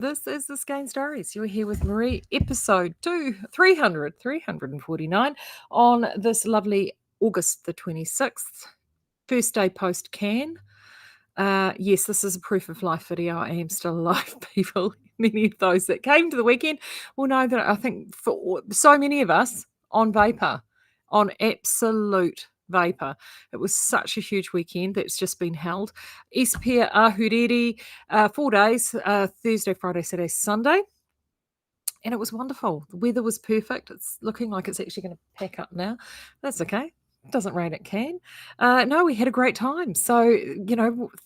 This is the Skeinz Diaries. You're here with Marie, episode 349 on this lovely August the 26th, first day post can. Yes, this is a proof of life video. I am still alive, people. Many of those that came to the weekend will know that I think for so many of us on vapor, on absolute vapor. It was such a huge weekend that's just been held. Espia Ahuriri, 4 days, Thursday, Friday, Saturday, Sunday. And it was wonderful. The weather was perfect. It's looking like it's actually going to pack up now. That's okay. Doesn't rain, it can. No, we had a great time. So,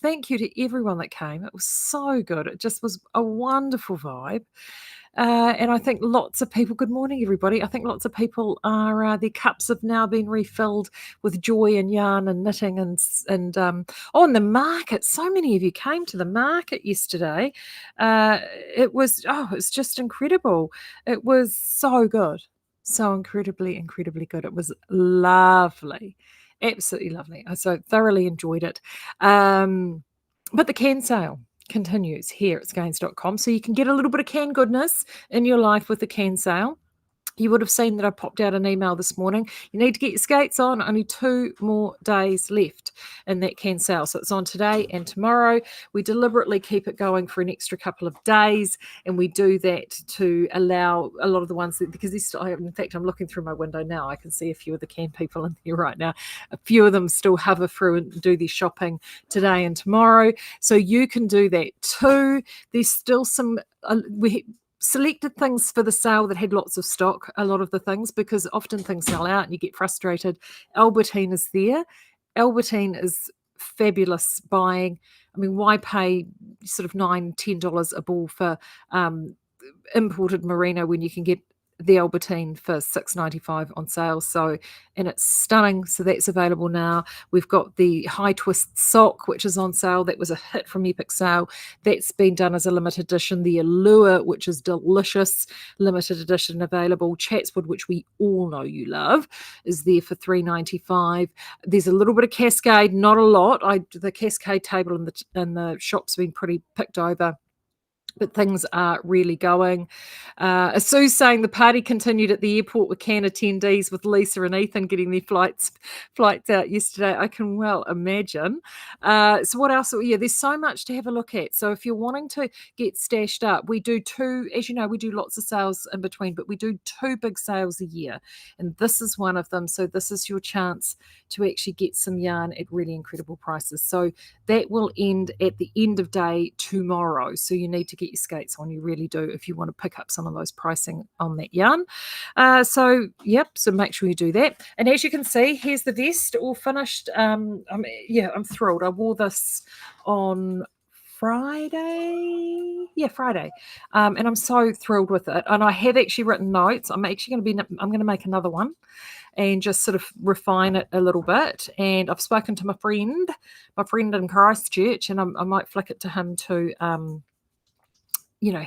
thank you to everyone that came. It was so good. It just was a wonderful vibe. And I think lots of people, good morning, everybody. I think lots of people are, their cups have now been refilled with joy and yarn and knitting and on the market. So many of you came to the market yesterday. It's just incredible. It was so good. So incredibly, incredibly good. It was lovely. Absolutely lovely. I so thoroughly enjoyed it. But the can sale continues here at Skeinz.com. So you can get a little bit of can goodness in your life with the can sale. You would have seen that I popped out an email this morning. You need to get your skates on. Only 2 more days left in that can sale. So it's on today and tomorrow. We deliberately keep it going for an extra couple of days, and we do that to allow a lot of the ones that, because in fact, I'm looking through my window now. I can see a few of the can people in here right now. A few of them still hover through and do their shopping today and tomorrow. So you can do that too. There's still some. We selected things for the sale that had lots of stock, a lot of the things, because often things sell out and you get frustrated. Albertine is there. Albertine is fabulous buying. I mean, why pay sort of $9-10 a ball for imported merino when you can get the Albertine for $6.95 on sale? So, and it's stunning. So that's available now. We've got the high twist sock, which is on sale. That was a hit from Epic Sale. That's been done as a limited edition. The Allure, which is delicious, limited edition available. Chatswood, which we all know you love, is there for $3.95. There's a little bit of Cascade, not a lot. The Cascade table in the shop's been pretty picked over, but things are really going. Sue's saying the party continued at the airport with can attendees, with Lisa and Ethan getting their flights out yesterday. I can well imagine. So what else? Yeah, there's so much to have a look at. So if you're wanting to get stashed up, we do 2, as you know, we do lots of sales in between, but we do 2 big sales a year. And this is one of them. So this is your chance to actually get some yarn at really incredible prices. So that will end at the end of day tomorrow. So you need to get your skates on. You really do, if you want to pick up some of those pricing on that yarn. So make sure you do that. And as you can see, here's the vest all finished. I'm thrilled. I wore this on Friday. And I'm so thrilled with it. And I have actually written notes. I'm going to make another one and just sort of refine it a little bit. And I've spoken to my friend in Christchurch, and I might flick it to him to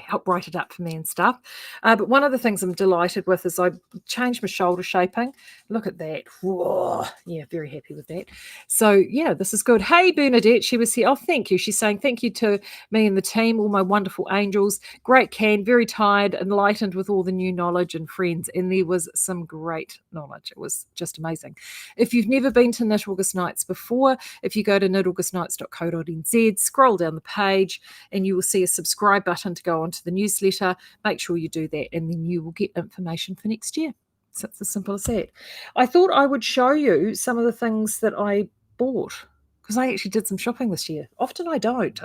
help write it up for me and stuff. But one of the things I'm delighted with is I changed my shoulder shaping. Look at that. Whoa. Yeah, very happy with that. So, yeah, this is good. Hey, Bernadette, she was here. Oh, thank you. She's saying thank you to me and the team, all my wonderful angels. Great can, very tired, enlightened with all the new knowledge and friends. And there was some great knowledge. It was just amazing. If you've never been to Knit August Nights before, if you go to knitaugustnights.co.nz, scroll down the page, and you will see a subscribe button to go onto the newsletter. Make sure you do that, and then you will get information for next year. So it's as simple as that. I thought I would show you some of the things that I bought, because I actually did some shopping this year. Often I don't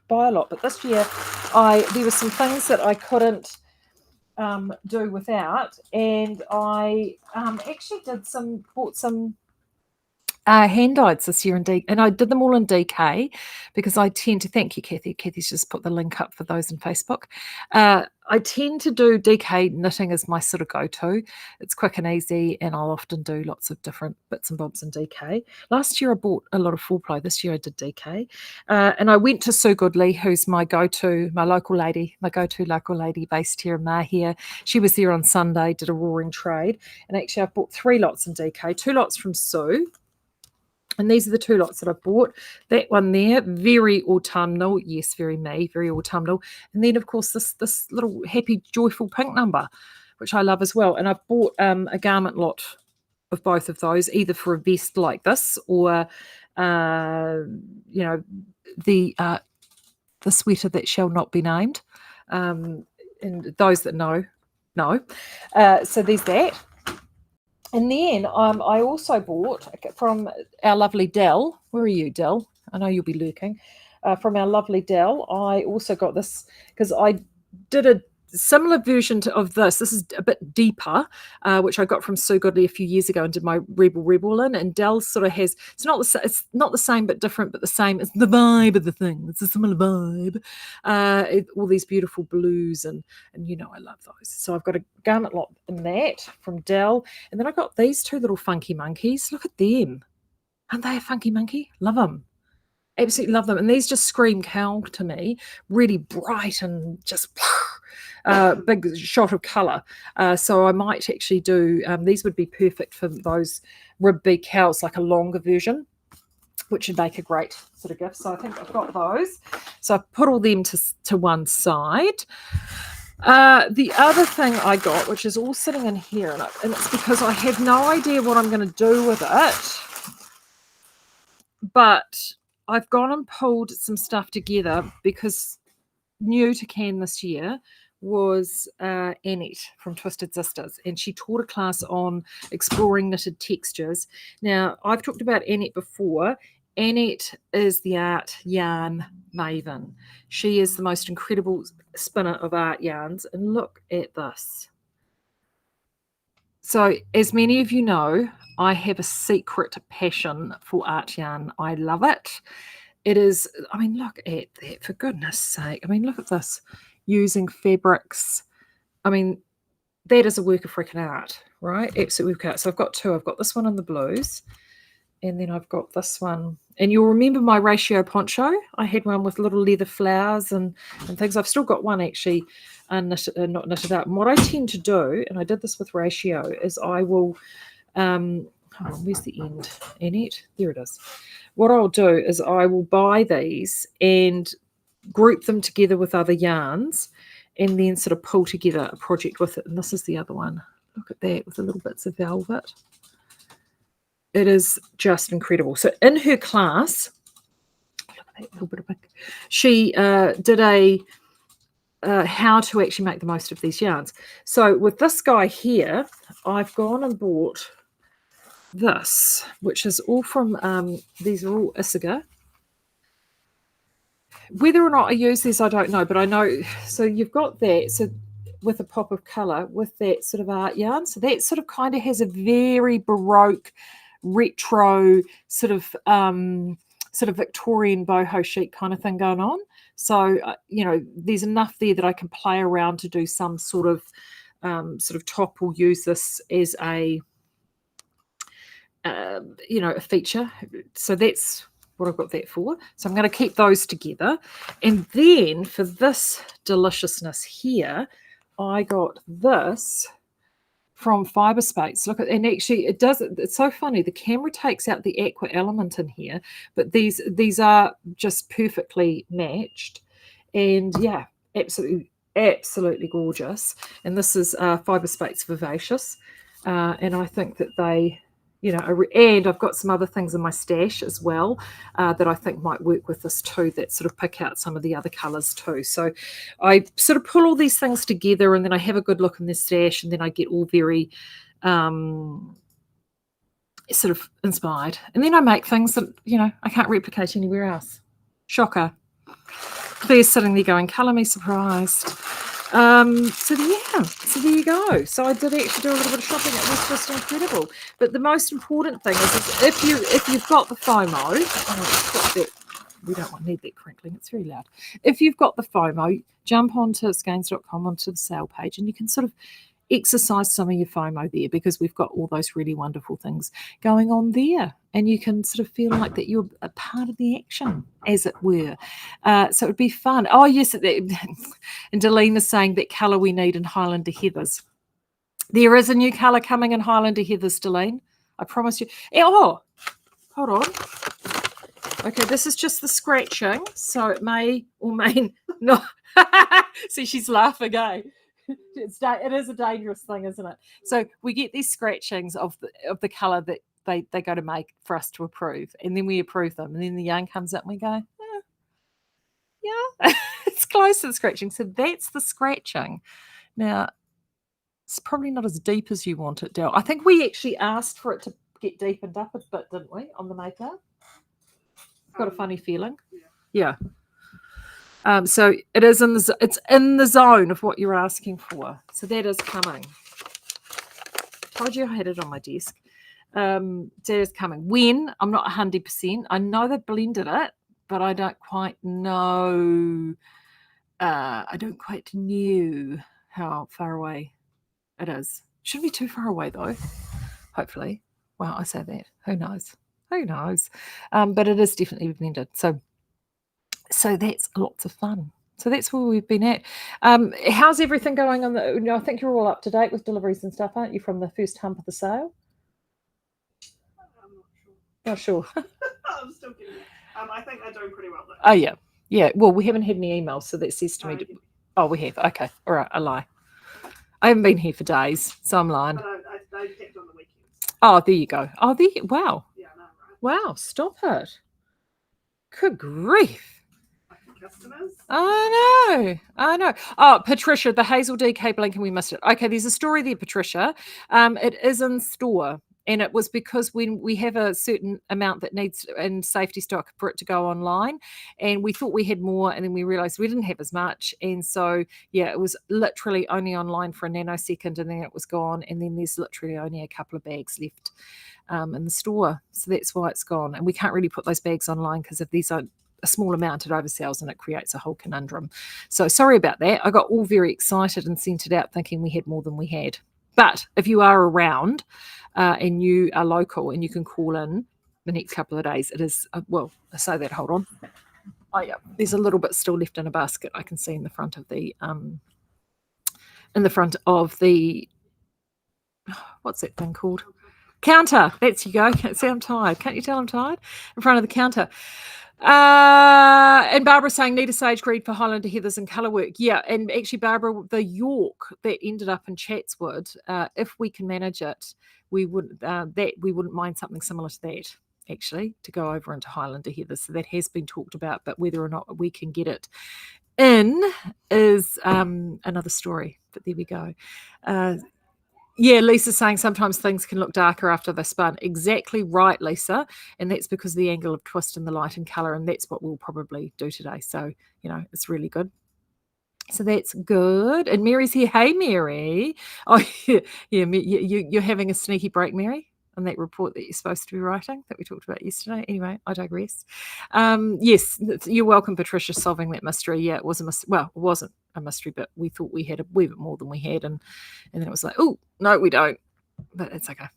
buy a lot, but this year there were some things that I couldn't do without, and I actually bought some hand dyeds this year and I did them all in DK, because I tend to, thank you, Kathy. Kathy's just put the link up for those in Facebook. I tend to do DK knitting as my sort of go-to. It's quick and easy, and I'll often do lots of different bits and bobs in DK. Last year I bought a lot of full ply. This year I did DK. And I went to Sue Goodley, who's my go-to local lady based here in Mahia. She was there on Sunday, did a roaring trade. And actually I bought 3 lots in DK, 2 lots from Sue, And these are the 2 lots that I bought. That one there, very autumnal. Yes, very me, very autumnal. And then, of course, this little happy, joyful pink number, which I love as well. And I bought a garment lot of both of those, either for a vest like this or, the sweater that shall not be named. And those that know. So there's that. And then I also bought from our lovely Dell. Where are you, Dell? I know you'll be lurking. From our lovely Dell, I also got this because I did a similar version of this. This is a bit deeper, which I got from Sue Godley a few years ago and did my Rebel in. And Dell sort of has, it's not the same but different, but the same. It's the vibe of the thing. It's a similar vibe. All these beautiful blues and I love those. So I've got a garment lot in that from Dell. And then I got these 2 little funky monkeys. Look at them. Aren't they a funky monkey? Love them. Absolutely love them. And these just scream cow to me. Really bright and just big shot of colour. So I might actually do, these would be perfect for those rib beak cows, like a longer version, which would make a great sort of gift. So I think I've got those. So I've put all them to one side. The other thing I got, which is all sitting in here, and it's because I have no idea what I'm going to do with it, but I've gone and pulled some stuff together because new to Can this year was Annette from Twisted Sisters, and she taught a class on exploring knitted textures. Now, I've talked about Annette before. Annette is the art yarn maven. She is the most incredible spinner of art yarns, and look at this. So, as many of you know, I have a secret passion for art yarn. I love it. It is, look at that, for goodness sake. Look at this, using fabrics. That is a work of freaking art, right? Absolutely work of art. So I've got 2. I've got this one in the blues, and then I've got this one. And you'll remember my ratio poncho. I had one with little leather flowers and things. I've still got one actually not knitted up. And what I tend to do, and I did this with ratio, is I will, hold on, where's the end? Annette? There it is. What I'll do is I will buy these and group them together with other yarns and then sort of pull together a project with it. And this is the other one. Look at that, with the little bits of velvet. It is just incredible. So in her class, look at that little bit of pink, she did a how to actually make the most of these yarns. So with this guy here, I've gone and bought this, which is all from, these are all Issachar. Whether or not I use these, I don't know, but I know, so you've got that, so with a pop of colour, with that sort of art yarn. So that sort of kind of has a very Baroque, retro, sort of Victorian boho chic kind of thing going on. So, there's enough there that I can play around to do some sort of top or use this as a feature. So that's what I've got that for. So I'm going to keep those together. And then for this deliciousness here, I got this from Fibre Space. Look at, and actually it's so funny. The camera takes out the aqua element in here, but these are just perfectly matched. And yeah, absolutely gorgeous. And this is Fibre Space Vivacious. And I think that they, and I've got some other things in my stash as well that I think might work with this too, that sort of pick out some of the other colours too. So I sort of pull all these things together, and then I have a good look in the stash, and then I get all very sort of inspired. And then I make things that, I can't replicate anywhere else. Shocker. Claire's sitting there going, colour me surprised. So there you go. So I did actually do a little bit of shopping. It was just incredible. But the most important thing is if you've got the FOMO, we don't need that crinkling, it's very loud. If you've got the FOMO, jump onto Skeinz.com, onto the sale page, and you can sort of exercise some of your FOMO there, because we've got all those really wonderful things going on there, and you can sort of feel like that you're a part of the action, as it were. So it would be fun. Oh yes, and Delene is saying that colour we need in Highlander Heathers. There is a new colour coming in Highlander Heathers, Delene. I promise you. Oh, Hold on. Okay, this is just the scratching, so it may or may not. See, she's laughing, eh? It is a dangerous thing, isn't it? So we get these scratchings of the colour that they go to make for us to approve, and then we approve them, and then the yarn comes out and we go, yeah, it's close to the scratching. So that's the scratching. Now, it's probably not as deep as you want it, Del. I think we actually asked for it to get deepened up a bit, didn't we, on the makeup? Got a funny feeling. Yeah. So it is it's in the zone of what you're asking for. So that is coming. Told you I had it on my desk. That is coming. When? I'm not 100%. I know they blended it, but I don't quite know. I don't quite know how far away it is. Shouldn't be too far away though. Hopefully. Well, I say that. Who knows? Who knows? But it is definitely blended. So that's lots of fun. So that's where we've been at. How's everything going on? I think you're all up to date with deliveries and stuff, aren't you, from the first hump of the sale? I'm not sure. I'm still getting it. I think they're doing pretty well though. Oh, yeah. Yeah. Well, we haven't had any emails, so that says to me. Oh, we have. Okay. All right. I lie. I haven't been here for days, so I'm lying. But I kept on the weekends. Oh, there you go. Oh, there. Wow. Yeah, I know, right? Wow. Stop it. Good grief. Customers. I know. Oh, Patricia, the Hazel DK blinking, we missed it. Okay, there's a story there, Patricia. It is in store, and it was because when we have a certain amount that needs in safety stock for it to go online, and we thought we had more, and then we realized we didn't have as much, and so yeah, it was literally only online for a nanosecond, and then it was gone, and then there's literally only a couple of bags left in the store, so that's why it's gone, and we can't really put those bags online because if these are a small amount, it oversells and it creates a whole conundrum. So sorry about that. I got all very excited and sent it out thinking we had more than we had. But if you are around and you are local and you can call in the next couple of days, it is, well, I say that, hold on. Oh yeah, there's a little bit still left in a basket I can see in the front of the, what's that thing called? Counter. That's you go. See, I'm tired. Can't you tell I'm tired? In front of the counter. And Barbara's saying need a sage green for Highlander heathers and colour work. Yeah, and actually, Barbara, the York that ended up in Chatswood, if we can manage it, we wouldn't mind something similar to that. Actually, to go over into Highlander heathers. So that has been talked about, but whether or not we can get it in is another story. But there we go. Yeah, Lisa's saying sometimes things can look darker after they're spun. Exactly right, Lisa. And that's because the angle of twist and the light and colour, and that's what we'll probably do today. So, it's really good. So that's good. And Mary's here. Hey, Mary. Oh, yeah, you're having a sneaky break, Mary, on that report that you're supposed to be writing that we talked about yesterday. Anyway, I digress. Yes, you're welcome, Patricia, solving that mystery. Yeah, it was a mystery. Well, it wasn't a mystery, but we thought we had a wee bit more than we had, and then it was like, oh no, we don't, but it's okay.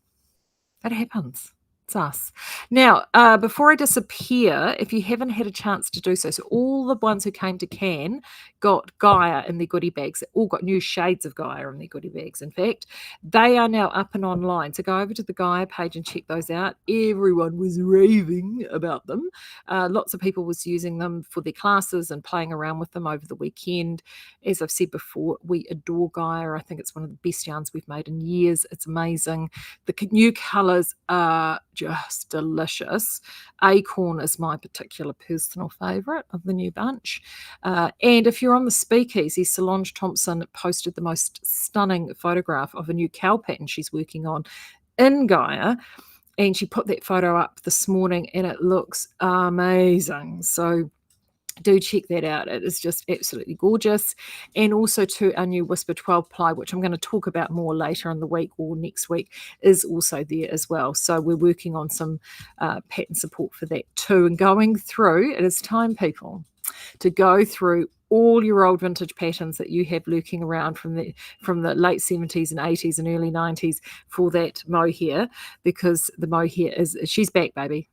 That happens. It's us. Now, before I disappear, if you haven't had a chance to do so, so all the ones who came to Cannes got Gaia in their goodie bags. They all got new shades of Gaia in their goodie bags. In fact, they are now up and online. So go over to the Gaia page and check those out. Everyone was raving about them. Lots of people was using them for their classes and playing around with them over the weekend. As I've said before, we adore Gaia. I think it's one of the best yarns we've made in years. It's amazing. The new colours are just delicious. Acorn is my particular personal favourite of the new bunch. And if you're on the Speakeasy, Solange Thompson posted the most stunning photograph of a new cowl pattern she's working on in Gaia. And she put that photo up this morning and it looks amazing. So do check that out. It is just absolutely gorgeous. And also to our new Whisper 12 ply, which I'm going to talk about more later in the week or next week, is also there as well. So we're working on some pattern support for that too. And going through, it is time, people, to go through all your old vintage patterns that you have lurking around from the late 70s and 80s and early 90s for that mohair, because the mohair she's back, baby.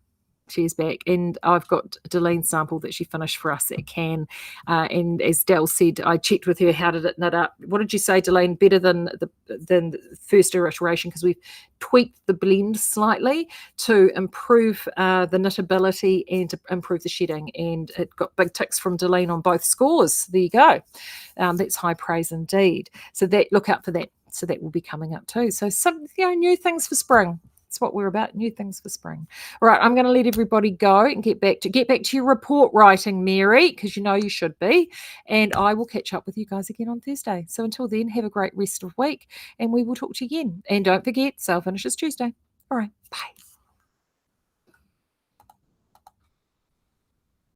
She's back, and I've got Delene's sample that she finished for us at Cannes. And as Del said, I checked with her. How did it knit up? What did you say, Delene? Better than the first iteration, because we've tweaked the blend slightly to improve the knittability and to improve the shedding. And it got big ticks from Delene on both scores. There you go. That's high praise indeed. So look out for that. So that will be coming up too. So some new things for spring. That's what we're about, new things for spring. All right, I'm going to let everybody go and get back to your report writing, Mary, because you should be. And I will catch up with you guys again on Thursday. So until then, have a great rest of week, and we will talk to you again. And don't forget, sale finishes Tuesday. All right, bye.